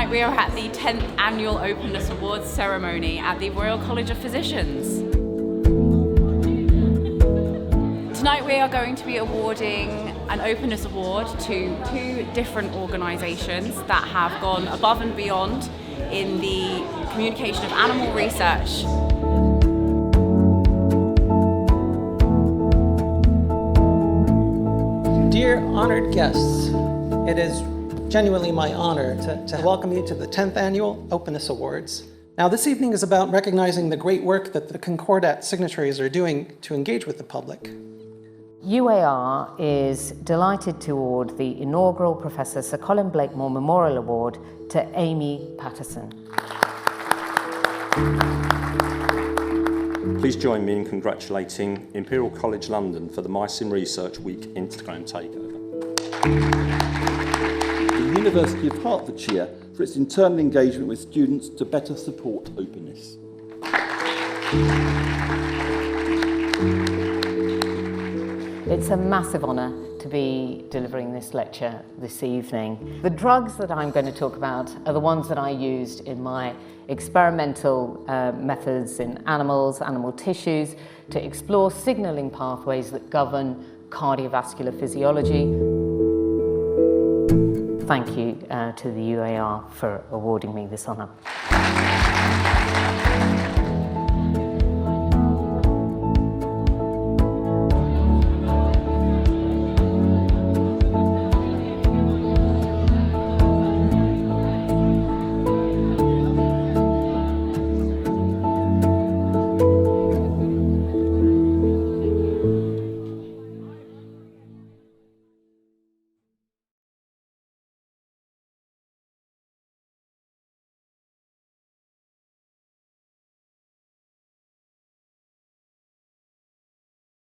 Tonight we are at the 10th Annual Openness Awards ceremony at the Royal College of Physicians. Tonight we are going to be awarding an Openness Award to 2 different organisations that have gone above and beyond in the communication of animal research. Dear honoured guests, it is genuinely my honour to welcome you to the 10th Annual Openness Awards. Now, this evening is about recognising the great work that the Concordat signatories are doing to engage with the public. UAR is delighted to award the inaugural Professor Sir Colin Blakemore Memorial Award to Amy Patterson. Please join me in congratulating Imperial College London for the Mice in Research Week Instagram takeover. The University of Hertfordshire for its internal engagement with students to better support openness. It's a massive honour to be delivering this lecture this evening. The drugs that I'm going to talk about are the ones that I used in my experimental methods in animals, animal tissues, to explore signalling pathways that govern cardiovascular physiology. Thank you to the UAR for awarding me this honour.